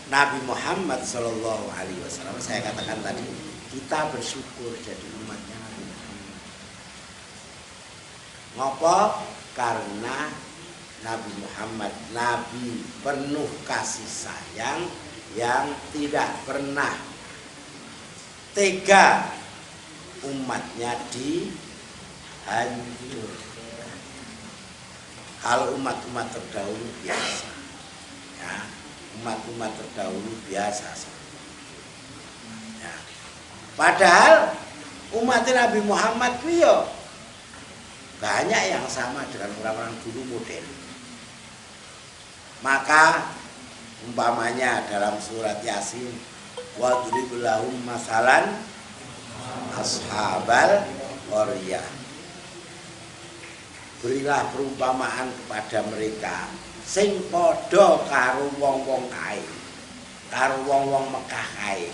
Nabi Muhammad Shallallahu Alaihi Wasallam, saya katakan tadi, kita bersyukur jadi umatnya Nabi Muhammad. Ngopo? Karena Nabi Muhammad Nabi penuh kasih sayang yang tidak pernah tega umatnya dihancurkan. Kalau umat-umat terdahulu biasa, ya, umat-umat terdahulu biasa. Ya. Padahal umat Nabi Muhammad itu banyak yang sama dengan orang-orang dulu model. Maka umpamanya dalam surat Yasin, wadrib lahum masalan ashabal qaryah, berilah perumpamaan kepada mereka sing padha karo wong-wong kae, karo wong-wong Mekah kae.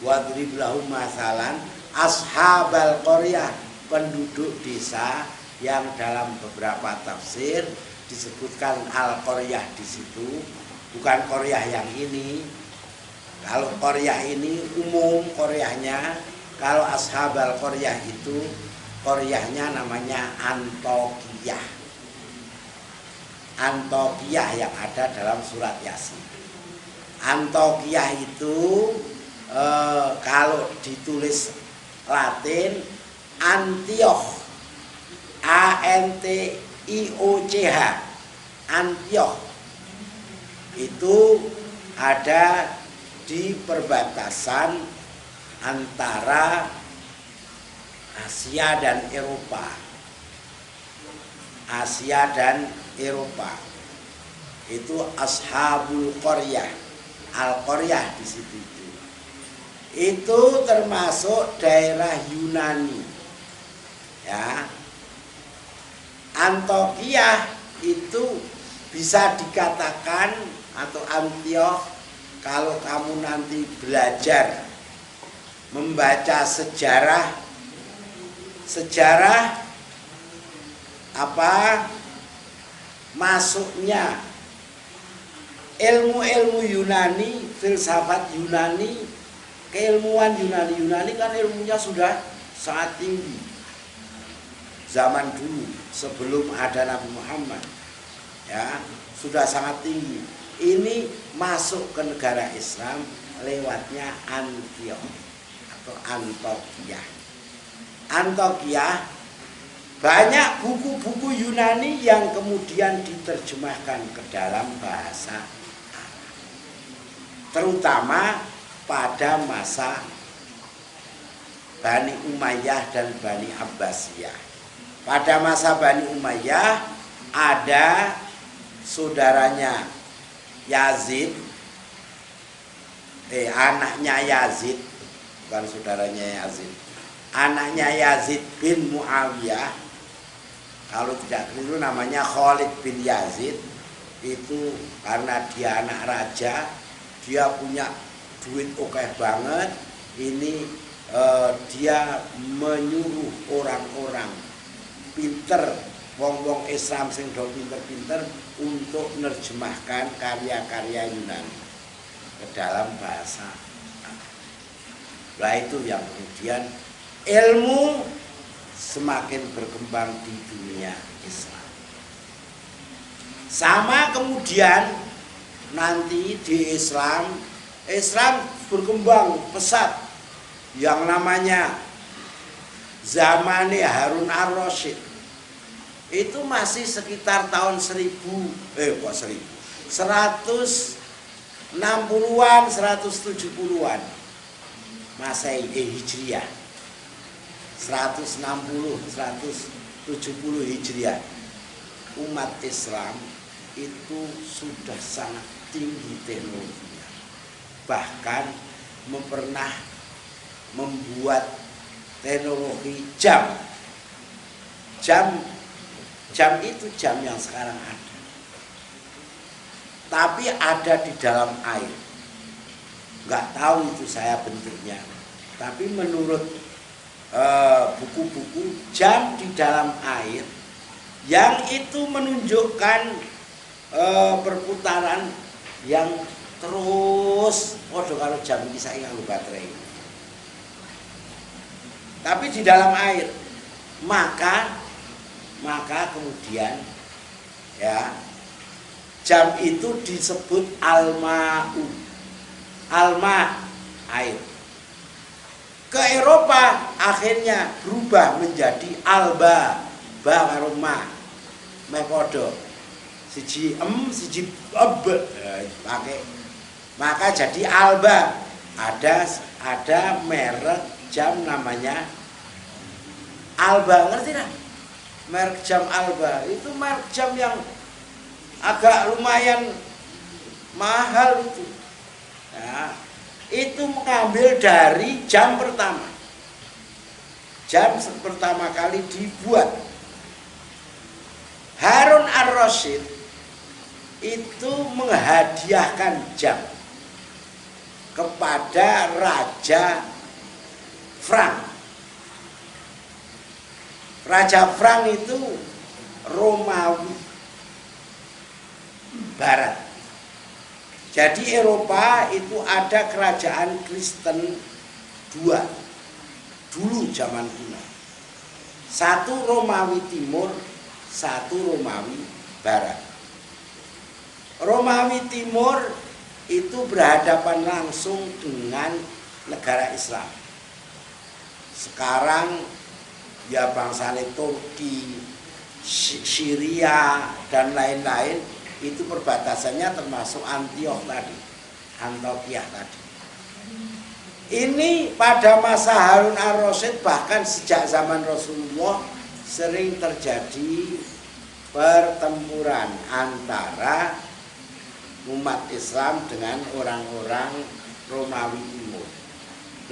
Wadrib lahum masalan ashabal qaryah, penduduk desa yang dalam beberapa tafsir disebutkan al-qaryah di situ, bukan qaryah yang ini. Kalau qaryah ini umum qaryahnya, kalau ashabal qaryah itu qaryahnya namanya Antokiyah. Antokiyah yang ada dalam surat Yasin. Antokiyah itu kalau ditulis Latin Antioch, Antioch, Antioch itu ada di perbatasan antara Asia dan Eropa. Asia dan Eropa itu ashabul qaryah, al-qaryah di situ. Itu termasuk daerah Yunani. Ya. Antokiyah itu bisa dikatakan atau Antioch kalau kamu nanti belajar membaca sejarah apa masuknya ilmu-ilmu Yunani, filsafat Yunani, keilmuan Yunani kan ilmunya sudah sangat tinggi zaman dulu sebelum ada Nabi Muhammad, ya sudah sangat tinggi. Ini masuk ke negara Islam lewatnya Antioch atau Antokiyah. Antokiyah banyak buku-buku Yunani yang kemudian diterjemahkan ke dalam bahasa Arab, terutama pada masa Bani Umayyah dan Bani Abbasiyah. Pada masa Bani Umayyah ada saudaranya Yazid, anaknya Yazid, bukan saudaranya Yazid, anaknya Yazid bin Muawiyah, kalau tidak keliru namanya Khalid bin Yazid. Itu karena dia anak raja, dia punya duit oke banget. Ini dia menyuruh orang-orang pinter, wong-wong Islam sing do pinter-pinter untuk menerjemahkan karya-karya Yunani ke dalam bahasa Arab. Nah itu yang kemudian ilmu semakin berkembang di dunia Islam. Sama kemudian nanti di Islam berkembang pesat yang namanya zamannya Harun ar-Rasyid. Itu masih sekitar tahun 160-an, 170-an Masehi, Hijriah. 160, 170 Hijriah. Umat Islam itu sudah sangat tinggi teknologinya. Bahkan pernah membuat teknologi jam itu jam yang sekarang ada, tapi ada di dalam air. Nggak tahu itu saya bentuknya, tapi menurut buku-buku jam di dalam air yang itu menunjukkan perputaran yang terus padha karo jam iki saiki nganggo baterai. Tapi di dalam air. Maka kemudian ya jam itu disebut alma'u. Alma air. Ke Eropa akhirnya berubah menjadi alba, ba karo ma. Meh padha. Siji siji pakai. Maka jadi alba. Ada merek jam namanya Alba, ngerti kan? Merek jam Alba itu merek jam yang agak lumayan mahal itu. Nah, itu mengambil dari jam pertama. Jam pertama kali dibuat. Harun ar-Rasyid itu menghadiahkan jam kepada Raja Frank. Raja Frank itu Romawi Barat. Jadi Eropa itu ada kerajaan Kristen dua dulu zaman kuno. Satu Romawi Timur, satu Romawi Barat. Romawi Timur itu berhadapan langsung dengan negara Islam. Sekarang ya bangsane Turki, Syria dan lain-lain itu perbatasannya termasuk Antioquia tadi. Ini pada masa Harun ar-Rasyid bahkan sejak zaman Rasulullah sering terjadi pertempuran antara umat Islam dengan orang-orang Romawi Timur.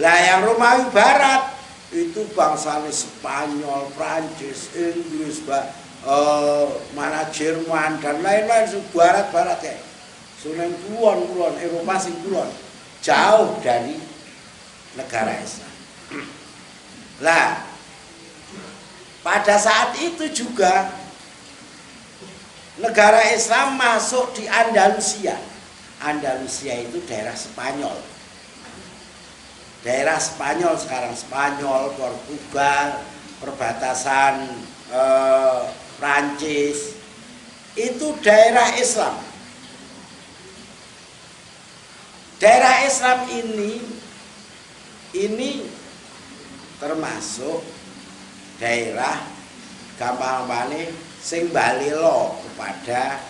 Lah yang Romawi Barat itu bangsanya Spanyol, Prancis, Inggris, mana Jerman dan lain-lain barat-barat ya. Sunan kulon Eropa sing kulon jauh dari negara Islam. Lah pada saat itu juga negara Islam masuk di Andalusia. Andalusia itu daerah Spanyol. Daerah Spanyol sekarang, Spanyol, Portugal, perbatasan Prancis, itu daerah Islam. Daerah Islam ini termasuk daerah gampang-gampangnya sing balelo kepada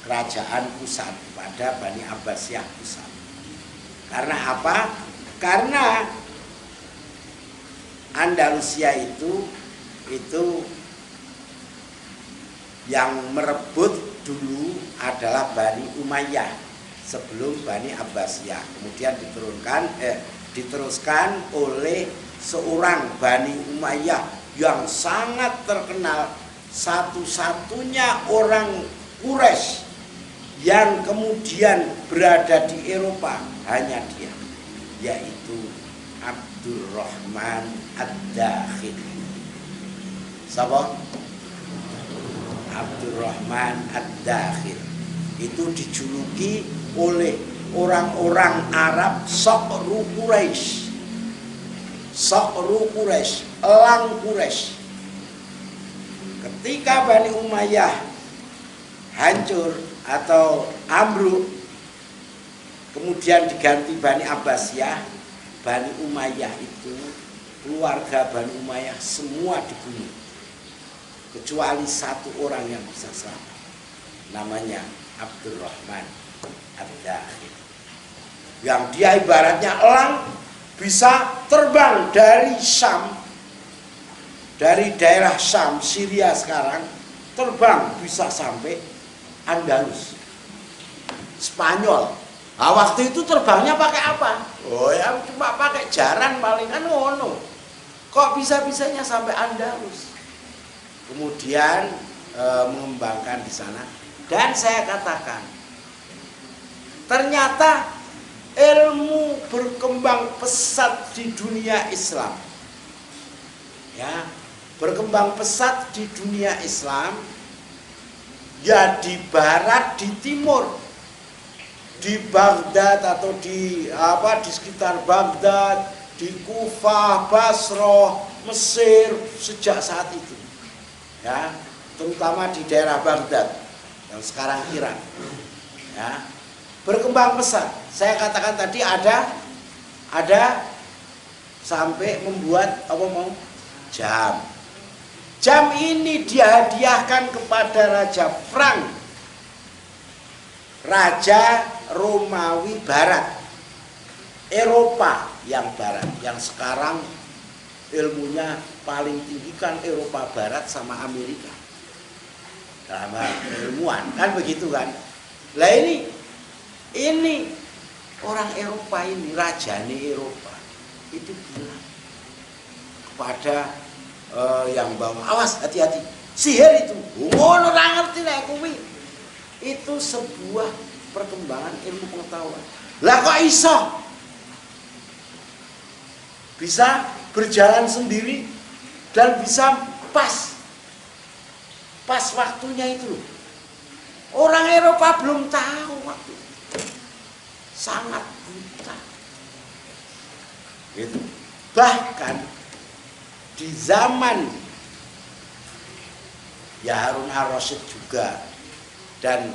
kerajaan pusat, kepada Bani Abbasiyah pusat. Karena apa? Karena Andalusia itu yang merebut dulu adalah Bani Umayyah sebelum Bani Abbasiyah. Kemudian diteruskan oleh seorang Bani Umayyah yang sangat terkenal, satu-satunya orang Quraisy yang kemudian berada di Eropa hanya dia, yaitu Abdurrahman Ad-Dakhil. Siapa? Abdurrahman Ad-Dakhil. Itu dijuluki oleh orang-orang Arab Saqru Quraisy. Saqru Quraisy, elang Quraisy. Ketika Bani Umayyah hancur atau ambruk, kemudian diganti Bani Abbasiyah, Bani Umayyah itu, keluarga Bani Umayyah semua dibunuh. Kecuali satu orang yang bisa selamat. Namanya Abdurrahman Ad-Dakhil. Yang dia ibaratnya elang, bisa terbang dari Syam, dari daerah Syam, Syria sekarang, terbang bisa sampai Andalus, Spanyol. Nah, waktu itu terbangnya pakai apa? Oh ya cuma pakai jaran palingan ngono. Kok bisa-bisanya sampai Andalus? Kemudian mengembangkan di sana. Dan saya katakan, ternyata ilmu berkembang pesat di dunia Islam. Ya, berkembang pesat di dunia Islam. Ya di barat, di timur. di Baghdad atau di sekitar Baghdad, di Kufah, Basrah, Mesir sejak saat itu. Ya, terutama di daerah Baghdad yang sekarang Iran. Ya, berkembang pesat. Saya katakan tadi ada sampai membuat jam. Jam ini dihadiahkan kepada Raja Frank, Raja Romawi Barat, Eropa yang Barat, yang sekarang ilmunya paling tinggi kan Eropa Barat sama Amerika dalam ilmuwan, kan begitu kan. Lah ini orang Eropa ini, rajanya Eropa itu bilang kepada yang bawa, awas, hati-hati, sihir itu ngono ora ngerti nek kuwi. Itu sebuah perkembangan ilmu pengetahuan. Lah kok bisa berjalan sendiri dan bisa pas waktunya itu. Orang Eropa belum tahu waktu, sangat buta gitu. Bahkan di zaman ya Harun ar-Rasyid juga dan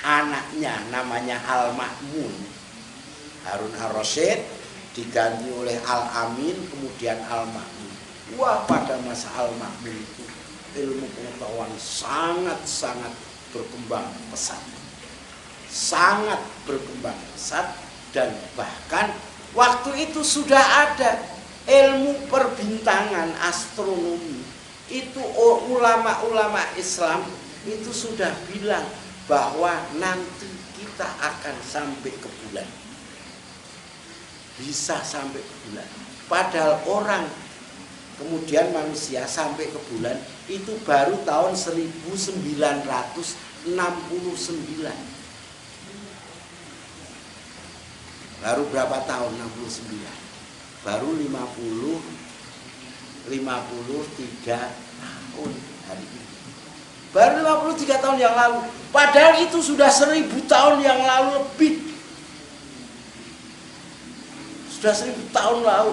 anaknya namanya Al-Ma'mun. Harun ar-Rasyid diganti oleh Al-Amin, kemudian Al-Ma'mun. Wah, pada masa Al-Ma'mun itu ilmu pengetahuan sangat-sangat berkembang pesat. Sangat berkembang pesat, dan bahkan waktu itu sudah ada ilmu perbintangan, astronomi. Itu ulama-ulama Islam itu sudah bilang bahwa nanti kita akan sampai ke bulan. Bisa sampai ke bulan. Padahal orang, kemudian manusia sampai ke bulan itu baru tahun 1969. Baru berapa tahun 69? Baru 53 tahun hari ini. Baru 53 tahun yang lalu. Padahal itu sudah 1000 tahun yang lalu lebih. Sudah 1000 tahun lalu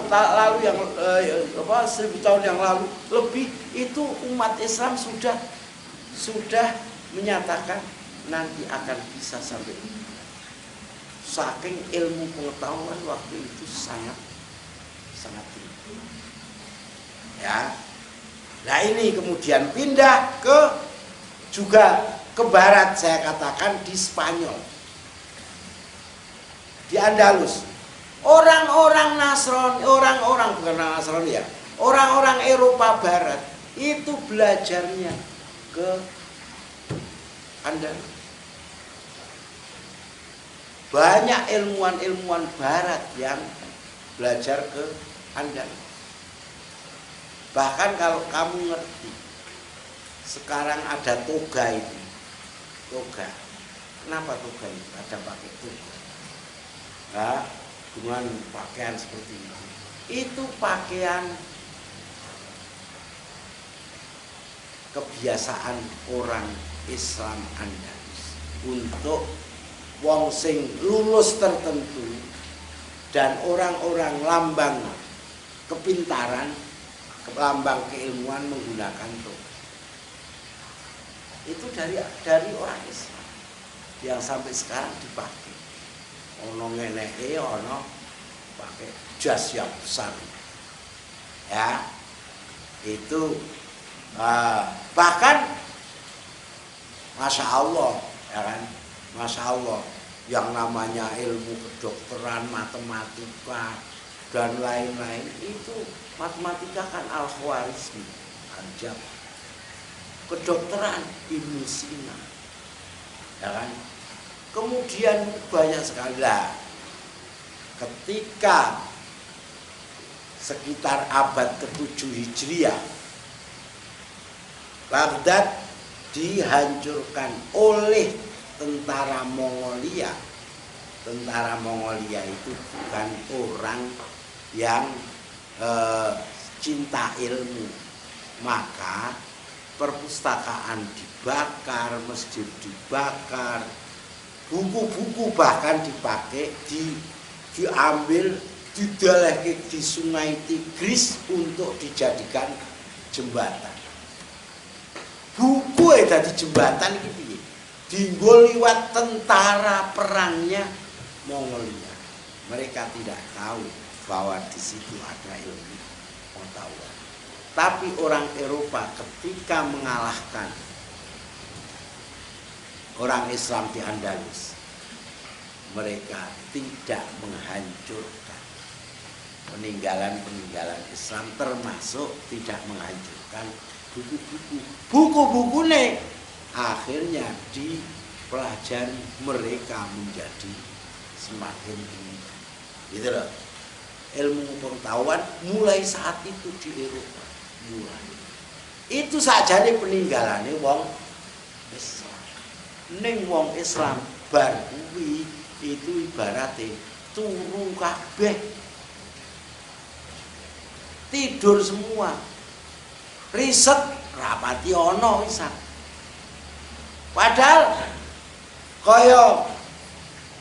yang 1000 tahun yang lalu lebih, itu umat Islam sudah menyatakan nanti akan bisa sampai. Saking ilmu pengetahuan waktu itu sangat tinggi. Ya. Nah, ini kemudian pindah juga ke barat, saya katakan di Spanyol, di Andalus. Orang-orang Nasrani, bukan Nasrani ya, orang-orang Eropa Barat itu belajarnya ke Andalus. Banyak ilmuwan-ilmuwan Barat yang belajar ke Andalus. Bahkan kalau kamu ngerti, sekarang ada toga itu. Toga. Kenapa toga itu? Ada pakai toga. Nah, dengan pakaian seperti itu. Itu pakaian kebiasaan orang Islam Andalus untuk wong sing lulus tertentu dan orang-orang lambang kepintaran, lambang keilmuan menggunakan toga. Itu dari orang Islam yang sampai sekarang dipakai. Ono ngeneke, ono pakai jas yang besar. Ya, itu bahkan Masya Allah, ya kan? Masya Allah, yang namanya ilmu kedokteran, matematika dan lain-lain itu, matematika kan Al-Khwarizmi, Al-Jabr. Kedokteran Ibnu Sina, ya kan? Kemudian banyak sekali lah. Ketika sekitar abad ke-7 Hijriah, Baghdad dihancurkan oleh tentara Mongolia. Tentara Mongolia itu bukan orang yang cinta ilmu, maka perpustakaan dibakar, masjid dibakar, Buku-buku bahkan dipakai, diambil, didalehke di Sungai Tigris untuk dijadikan jembatan. Buku dadi jembatan iki piye? Dienggo liwat tentara perangnya Mongolia. Mereka tidak tahu bahwa di situ ada ilmu pengetahuan. Tapi orang Eropa ketika mengalahkan orang Islam di Andalus, mereka tidak menghancurkan peninggalan-peninggalan Islam, termasuk tidak menghancurkan buku-buku. Buku-bukune akhirnya dipelajari, mereka menjadi semakin tinggi. Gitu loh. Ilmu pengetahuan mulai saat itu di Eropa. Mulai. Itu sajane peninggalane wong Islam. Ning wong Islam bar kuwi itu ibaratnya turu kabeh. Tidur semua. Riset rapati ana wisan. Padahal kaya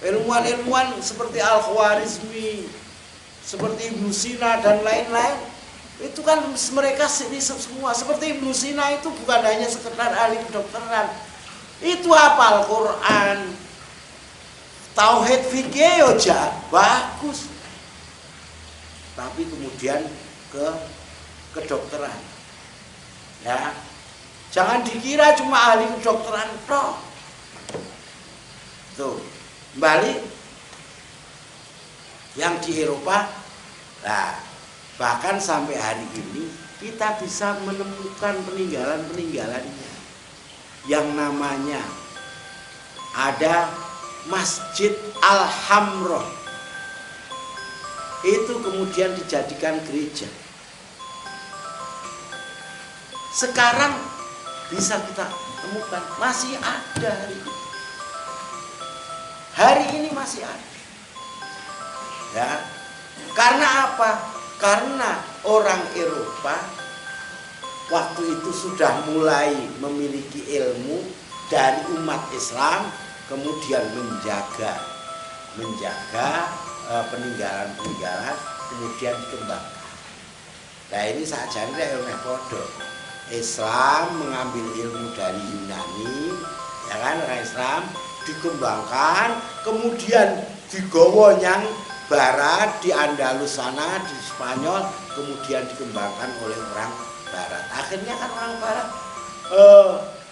ilmuwan-ilmuwan seperti Al-Khwarizmi, seperti Ibnu Sina dan lain-lain, itu kan mereka riset semua. Seperti Ibnu Sina itu bukan hanya sekedar ahli kedokteran, itu hafal Quran, tauhid fikih ya bagus, tapi kemudian ke kedokteran, ya jangan dikira cuma ahli kedokteran toh. Tuh kembali yang di Eropa. Nah, bahkan sampai hari ini kita bisa menemukan peninggalan-peninggalannya yang namanya ada Masjid Al-Hamroh. Itu kemudian dijadikan gereja. Sekarang bisa kita temukan masih ada hari ini. Hari ini masih ada. Ya. Karena apa? Karena orang Eropa waktu itu sudah mulai memiliki ilmu dari umat Islam, kemudian menjaga peninggalan-peninggalan, kemudian dikembangkan. Nah ini saja ini ilmu podo. Islam mengambil ilmu dari Yunani, ya kan, orang Islam dikembangkan, kemudian digawa yang barat di Andalus sana, di Spanyol, kemudian dikembangkan oleh orang barat. Akhirnya kan orang barat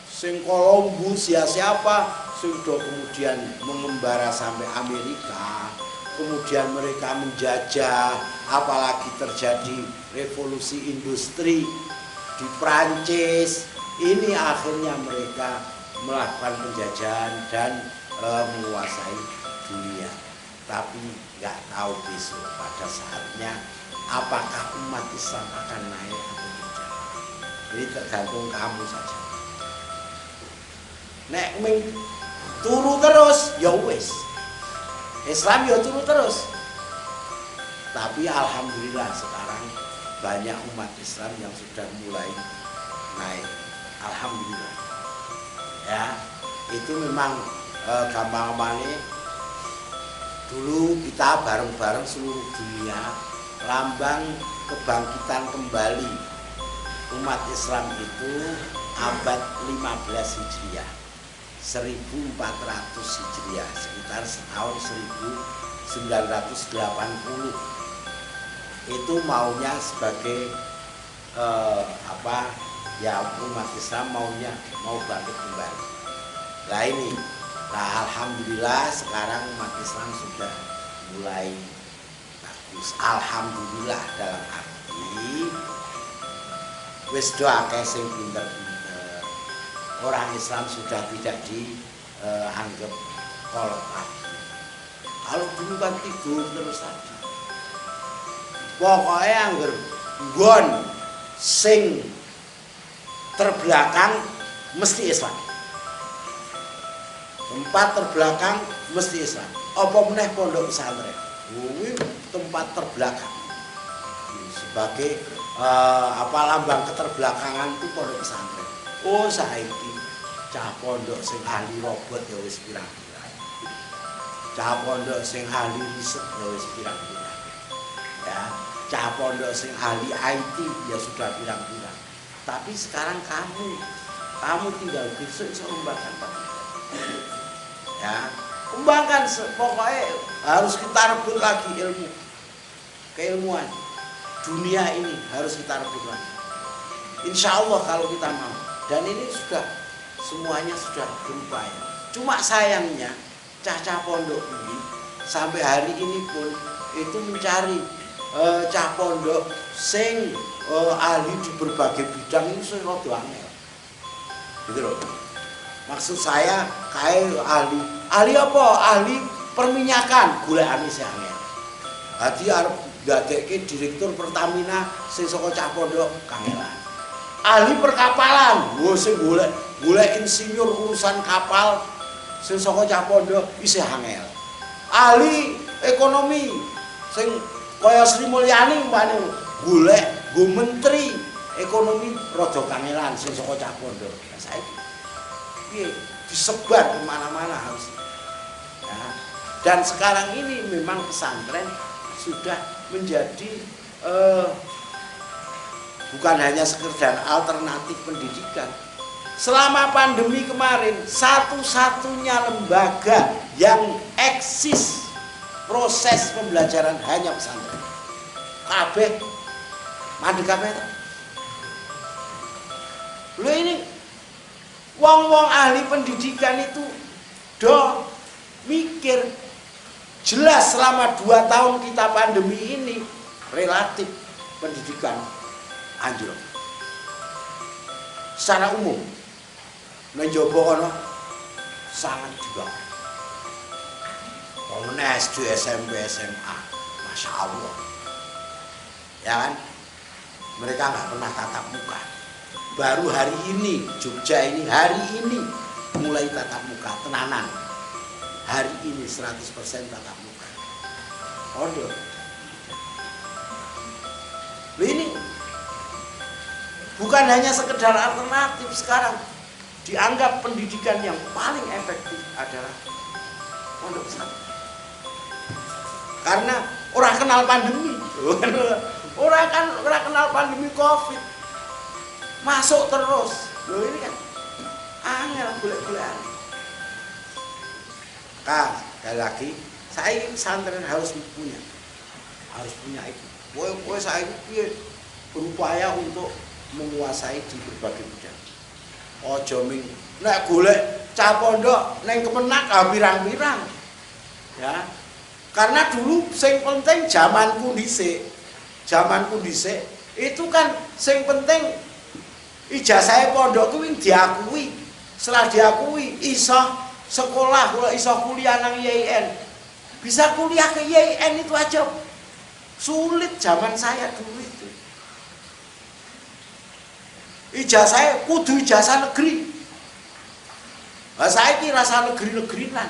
sing Columbus ya siapa sudah kemudian mengembara sampai Amerika, kemudian mereka menjajah, apalagi terjadi revolusi industri di Prancis. Ini akhirnya mereka melakukan penjajahan dan menguasai dunia. Tapi nggak tahu besok pada saatnya apakah umat Islam akan naik atau tidak. Jadi tergantung kamu saja. Nek turu terus ya wis. Islam ya turu terus. Tapi alhamdulillah sekarang banyak umat Islam yang sudah mulai naik. Alhamdulillah. Ya, itu memang gampang-gampangnya dulu kita bareng-bareng seluruh dunia, lambang kebangkitan kembali umat Islam itu abad 15 Hijriah, 1400 Hijriah, sekitar tahun 1980. Itu maunya sebagai umat Islam mau bangkit kembali. Nah ini, alhamdulillah sekarang umat Islam sudah mulai bagus. Alhamdulillah dalam arti wis do akeh sing pinter-pinter. Orang Islam sudah tidak dianggap kolot lagi. Kalau dulu kan tidur terus saja. Pokoknya angger nggon sing terbelakang mesti Islam. Tempat terbelakang mesti Islam. Apa meneh pondok pesantren. Kuwi tempat terbelakang. Sebagai lambang keterbelakangan itu pondok pesantren. Oh saiki cah pondok sing ahli robot ya wis pirang-pirang. cah pondok sing ahli riset ya wis pirang-pirang. Ya, cah pondok sing ahli IT ya sudah pirang-pirang. Tapi sekarang kamu tinggal besok bisa mengembangkan Pak. Ya, kembangkan pokoknya harus kita rebut lagi ilmu. Keilmuan dunia ini harus kita rebut lagi. Insya Allah kalau kita mau. Dan ini sudah semuanya sudah berupaya. Cuma sayangnya cah-cah pondok ini sampai hari ini pun itu mencari cah pondok sing ahli di berbagai bidang ini sing rada angel. Gitu loh. Maksud saya kayak ahli apa? Ahli perminyakan, golekane sing angel. Hadi arep dadekke direktur Pertamina sing saka cah pondok kangelan. Ahli perkapalan, sing golek insinyur urusan kapal sing saka cah pondok isih angel. Ahli ekonomi sing kaya Sri Mulyani umpane golek nggo menteri ekonomi rada kangelan sing saka cah pondok. Nah, saiki piye disebar kemana-mana harus. Ya. Dan sekarang ini memang pesantren sudah menjadi bukan hanya sekedar alternatif pendidikan. Selama pandemi kemarin, satu-satunya lembaga yang eksis proses pembelajaran hanya pesantren. Kabeh mandek kabeh. Lho ini wong-wong ahli pendidikan itu do mikir jelas selama 2 tahun kita pandemi ini relatif pendidikan anjlok. Secara umum mencoba kono sangat juga. Wong SD, SMP, SMA, Masya Allah. Ya kan? Mereka nggak pernah tatap muka. Baru hari ini, Jogja ini hari ini mulai tatap muka, tenanan. Hari ini 100% tatap muka. Ondo. Ini bukan hanya sekedar alternatif sekarang. Dianggap pendidikan yang paling efektif adalah pondok pesantren. Karena orang kenal pandemi. Orang kenal pandemi Covid. Masuk terus. Loh ini kan angel golek-golekan. Sekali lagi, saya ingin pesantren harus punya itu. Kowe saya ini berupaya untuk menguasai di berbagai bidang. Ojo ming nek golek cah pondok ning Kemenak pirang-pirang. Ya. Karena dulu sing penting zamanku dhisik itu kan sing penting ijazah pondok kuwi diakui. Setelah diakui iso sekolah, kalau iso kuliah nang IAIN. Bisa kuliah ke IAIN itu aja sulit zaman saya dulu itu. Ijazah kudu ijazah negeri. Lah saiki rasa negeri-negerinan.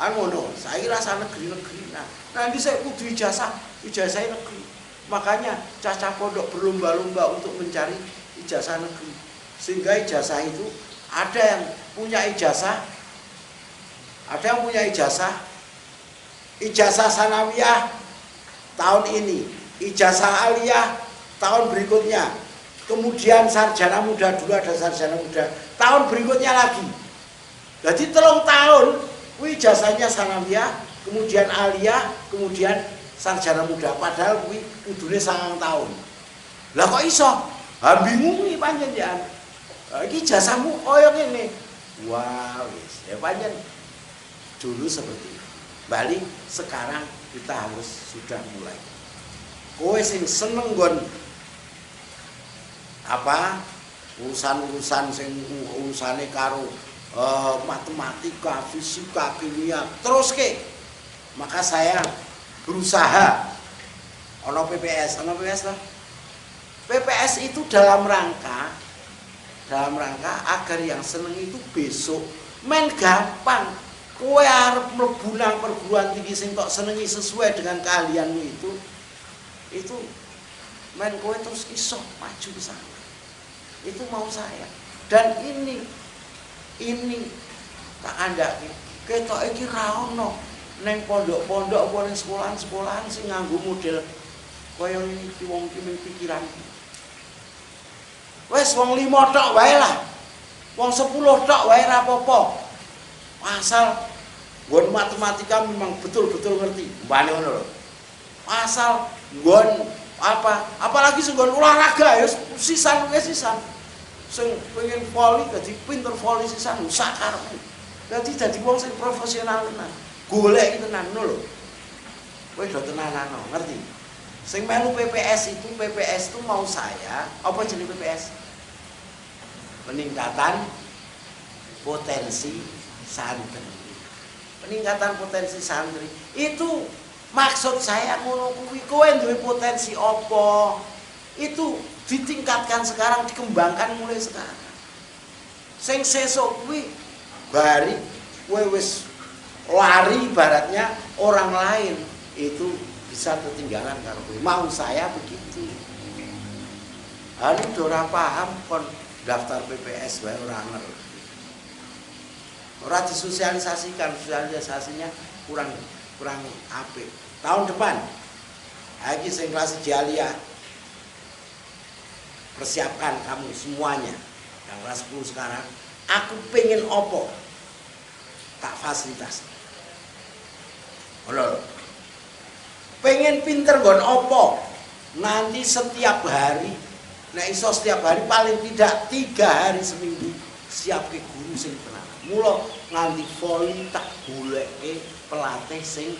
Kan ngono, saiki rasa negeri-negerinan. Nanti saya kudu ijazah negeri. Makanya cah-cah pondok berlomba-lomba untuk mencari ijazah negeri. Sehingga ijazah itu ada yang punya ijazah sanawiyah tahun ini, ijazah aliyah tahun berikutnya, kemudian sarjana muda, dulu ada sarjana muda, tahun berikutnya lagi. Jadi 3 tahun ijazahnya sanawiyah, kemudian aliyah, kemudian sarjana muda, padahal kuwi kudune 9 tahun. Lah kok iso? Ha bingung iki panjenengan. Iki ijazahmu koyo ngene. Wah, wis. Ya panjen dulu seperti itu. Balik sekarang kita harus sudah mulai. Kowe sing seneng nggon urusan-urusan sing urusane karo matematika, fisika, kimia, terus ke. Maka saya berusaha ono PPS lah. PPS itu dalam rangka agar yang seneng itu besok main gampang. Kowe arep mlebu nang perguruan tinggi sing tok senengi sesuai dengan keahlianmu itu main kowe terus iso maju ke sana. Itu mau saya. Dan ini tak andake Ketok iki ra ono ning pondok-pondok apa ning sekolahan-sekolahan sing nganggo model kaya iki wong iki ning pikiran. Wes wong 5 tok wae lah. Wong 10 tok wae ra apa-apa. Asal nggon matematika memang betul-betul ngerti. Mbane ngono lho. Asal nggon apalagi sing nggon olahraga ya sisan wis sisan. Sing pengen voli dadi pinter voli sisan sak karepe. Dadi wong sing profesional tenan. Golek iki tenan ngono lho. Kowe do tenanan ngerti. Sing melu PPS itu mau saya, apa jenenge PPS? Peningkatan potensi santri. Peningkatan potensi santri. Itu maksud saya ngono kuwi kowe duwe potensi apa? Itu ditingkatkan sekarang, dikembangkan mulai sekarang. Sing sesuk kuwi bari kowe wis lari ibaratnya orang lain itu bisa ketinggalan karo kowe. Mau saya begitu. Hari ora paham kon daftar PPS wae ora ngerti. Ora disosialisasikan, sosialisasinya kurang apik. Tahun depan lagi sing kelas Jalia persiapkan kamu semuanya yang kelas 10 sekarang. Aku pengen opo tak fasilitas. Lho. Pengen pinter nggon opo nanti setiap hari, nek iso setiap hari paling tidak 3 hari seminggu siap ke guru sing tenan. Mula nganti voli tak goleke pelatih sing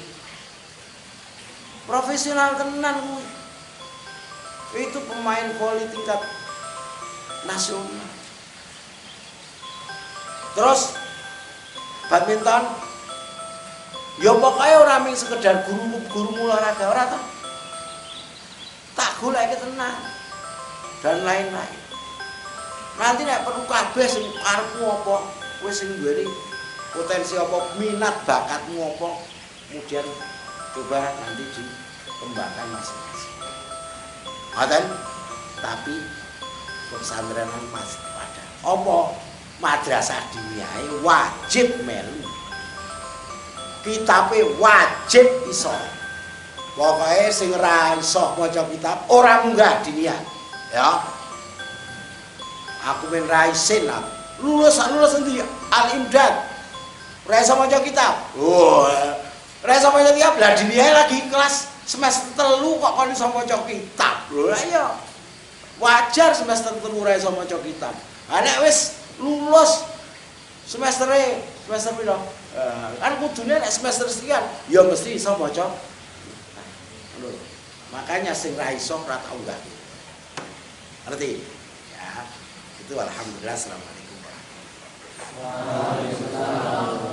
profesional tenan kuwi. Itu pemain voli tingkat nasional. Terus badminton ya pokoknya ora mung sekedar guru olahraga ora ta. Tak goleke tenan dan lain-lain. Nanti nek perlu kabeh sing karepmu apa, kowe sing duweni potensi apa, minat bakatmu apa, kemudian coba nanti dikembangkan masing-masing. Ngoten, tapi pesantrenan masih pada. Apa madrasah diniyah wajib melu. Kitabe wajib iso. Pokoke sing ra iso maca kitab ora munggah diniyah. Ya. Aku men ra isin aku. Lulus endi? Al-Imdad. Ra iso maca kitab. Oh. Ra iso maca kitab lah diniyah lagi kelas semester 3 kok kon iso maca kitab. Lho iya. Wajar semester 3 ra iso maca kitab. Ha nek wis lulus semester piro? Kan kudune nek semester sekian ya mesti iso maca. Lho. Makanya sing ra iso ora tau enggak. Ngerti? Ya. Itu alhamdulillah. Assalamualaikum warahmatullahi wabarakatuh.